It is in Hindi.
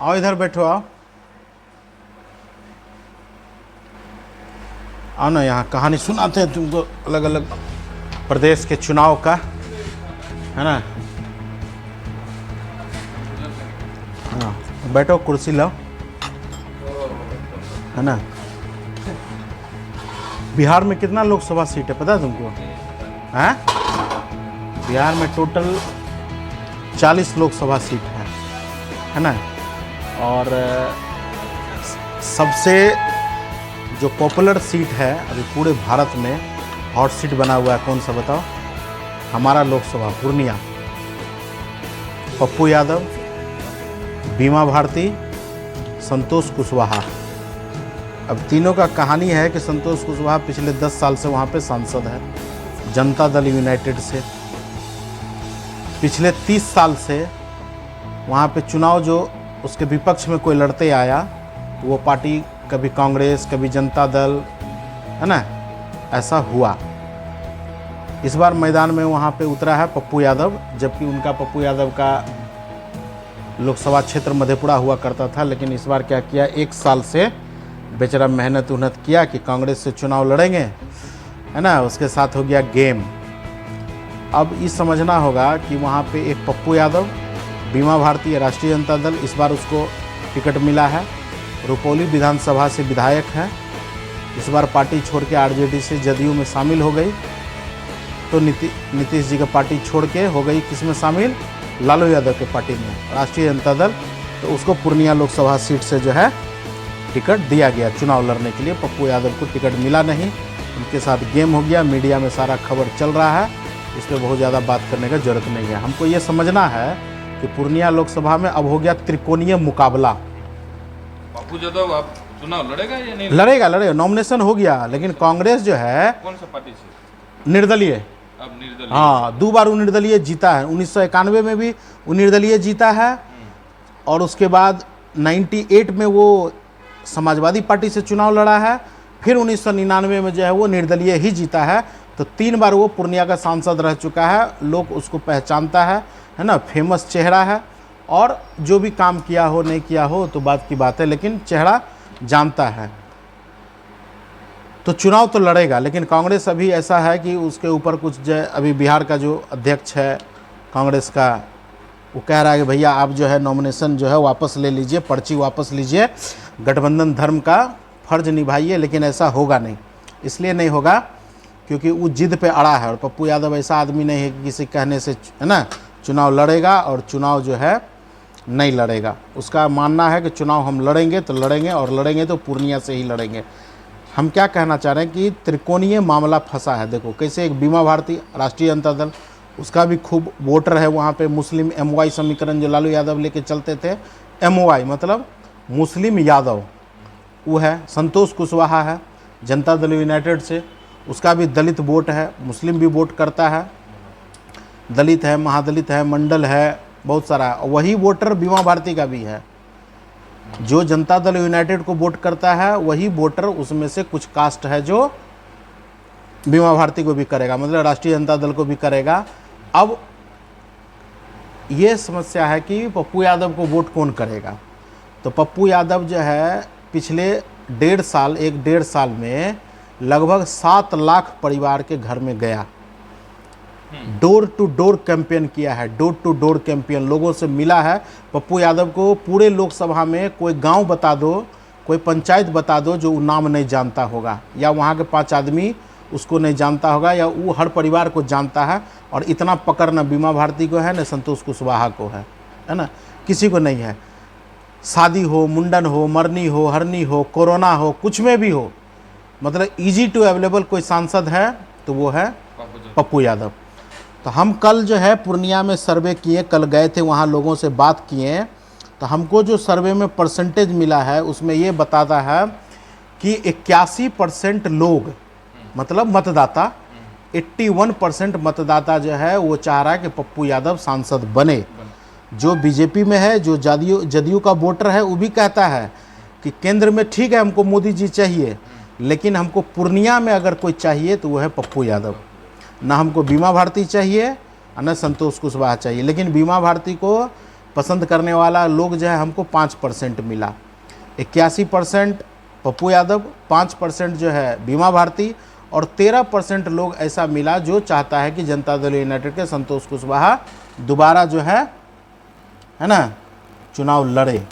आओ इधर बैठो, आओ आओ ना, यहाँ कहानी सुनाते हैं तुमको अलग अलग प्रदेश के चुनाव का, है ना। हाँ बैठो, कुर्सी लाओ, है ना। बिहार में कितना लोकसभा सीट है पता है तुमको? हैं? बिहार में टोटल 40 लोकसभा सीट है ना। और सबसे जो पॉपुलर सीट है अभी पूरे भारत में, हॉट सीट बना हुआ है, कौन सा बताओ? हमारा लोकसभा पूर्णिया। पप्पू यादव, बीमा भारती, संतोष कुशवाहा। अब तीनों का कहानी है कि संतोष कुशवाहा पिछले 10 साल से वहाँ पे सांसद है जनता दल यूनाइटेड से। पिछले 30 साल से वहाँ पे चुनाव जो उसके विपक्ष में कोई लड़ते आया तो वो पार्टी कभी कांग्रेस कभी जनता दल, है ना, ऐसा हुआ। इस बार मैदान में वहाँ पे उतरा है पप्पू यादव, जबकि उनका पप्पू यादव का लोकसभा क्षेत्र मधेपुरा हुआ करता था, लेकिन इस बार क्या किया, 1 साल से बेचारा मेहनत उन्नत किया कि कांग्रेस से चुनाव लड़ेंगे, है ना, उसके साथ हो गया गेम। अब ये समझना होगा कि वहाँ पे एक पप्पू यादव, बीमा भारती, राष्ट्रीय जनता दल, इस बार उसको टिकट मिला है। रुपौली विधानसभा से विधायक है, इस बार पार्टी छोड़ के आरजेडी से जदयू में शामिल हो गई। तो नीतीश जी का पार्टी छोड़ के हो गई किस में शामिल? लालू यादव के पार्टी में, राष्ट्रीय जनता दल। तो उसको पूर्णिया लोकसभा सीट से जो है टिकट दिया गया चुनाव लड़ने के लिए। पप्पू यादव को टिकट मिला नहीं, उनके साथ गेम हो गया। मीडिया में सारा खबर चल रहा है, इस पर बहुत ज़्यादा बात करने का जरूरत नहीं है। हमको ये समझना है कि पूर्णिया लोकसभा में अब हो गया त्रिकोणीय मुकाबला। पप्पू यादव अब चुनाव लड़ेगा या नहीं? लड़ेगा, नॉमिनेशन हो गया, लेकिन कांग्रेस जो है कौन सा पार्टी से? निर्दलीय। अब निर्दलीय, हाँ 2 बार वो निर्दलीय जीता है। 1991 में भी वो निर्दलीय जीता है, और उसके बाद 98 में वो समाजवादी पार्टी से चुनाव लड़ा है। फिर 1999 में जो है वो निर्दलीय ही जीता है। तो 3 बार वो पूर्णिया का सांसद रह चुका है, लोग उसको पहचानता है ना, फेमस चेहरा है। और जो भी काम किया हो नहीं किया हो तो बात की बात है, लेकिन चेहरा जानता है। तो चुनाव तो लड़ेगा, लेकिन कांग्रेस अभी ऐसा है कि उसके ऊपर कुछ अभी बिहार का जो अध्यक्ष है कांग्रेस का, वो कह रहा है कि भैया आप जो है नॉमिनेशन जो है वापस ले लीजिए, पर्ची वापस लीजिए, गठबंधन धर्म का फर्ज निभाइए। लेकिन ऐसा होगा नहीं, इसलिए नहीं होगा क्योंकि वो जिद पे अड़ा है। और पप्पू यादव ऐसा आदमी नहीं है कि किसी कहने से, है ना, चुनाव लड़ेगा और चुनाव जो है नहीं लड़ेगा। उसका मानना है कि चुनाव हम लड़ेंगे तो लड़ेंगे, और लड़ेंगे तो पूर्णिया से ही लड़ेंगे। हम क्या कहना चाह रहे हैं कि त्रिकोणीय मामला फंसा है। देखो कैसे, एक बीमा भारती, राष्ट्रीय जनता दल, उसका भी खूब वोटर है वहाँ पे। मुस्लिम MY समीकरण जो लालू यादव लेके चलते थे, MY मतलब मुस्लिम यादव, वो है। संतोष कुशवाहा है जनता दल यूनाइटेड से, उसका भी दलित वोट है, मुस्लिम भी वोट करता है, दलित है, महादलित है, मंडल है, बहुत सारा। वही वोटर बीमा भारती का भी है। जो जनता दल यूनाइटेड को वोट करता है वही वोटर उसमें से कुछ कास्ट है जो बीमा भारती को भी करेगा, मतलब राष्ट्रीय जनता दल को भी करेगा। अब ये समस्या है कि पप्पू यादव को वोट कौन करेगा। तो पप्पू यादव जो है पिछले 1.5 साल में लगभग 7 लाख परिवार के घर में गया, डोर टू डोर कैंपेन किया है। डोर टू डोर कैंपेन, लोगों से मिला है। पप्पू यादव को पूरे लोकसभा में कोई गांव बता दो, कोई पंचायत बता दो जो नाम नहीं जानता होगा, या वहाँ के 5 आदमी उसको नहीं जानता होगा, या वो हर परिवार को जानता है। और इतना पकड़ न बीमा भारती को है न संतोष कुशवाहा को है ना, किसी को नहीं है। शादी हो, मुंडन हो, मरनी हो, हरनी हो, कोरोना हो, कुछ में भी हो, मतलब इजी टू अवेलेबल कोई सांसद है तो वो है पप्पू यादव। तो हम कल जो है पूर्णिया में सर्वे किए, कल गए थे वहाँ, लोगों से बात किए। तो हमको जो सर्वे में परसेंटेज मिला है उसमें ये बताता है कि 81% लोग, मतलब मतदाता, 81% मतदाता जो है वो चाह रहा है कि पप्पू यादव सांसद बने। जो बीजेपी में है, जो जदयू का वोटर है, वो भी कहता है कि केंद्र में ठीक है हमको मोदी जी चाहिए, लेकिन हमको पूर्णिया में अगर कोई चाहिए तो वो है पप्पू यादव। ना हमको बीमा भारती चाहिए और न संतोष कुशवाहा चाहिए। लेकिन बीमा भारती को पसंद करने वाला लोग जो है हमको 5% मिला। 81% पप्पू यादव, 5% जो है बीमा भारती और 13% लोग ऐसा मिला जो चाहता है कि जनता दल यूनाइटेड के संतोष कुशवाहा दोबारा जो है ना चुनाव लड़े।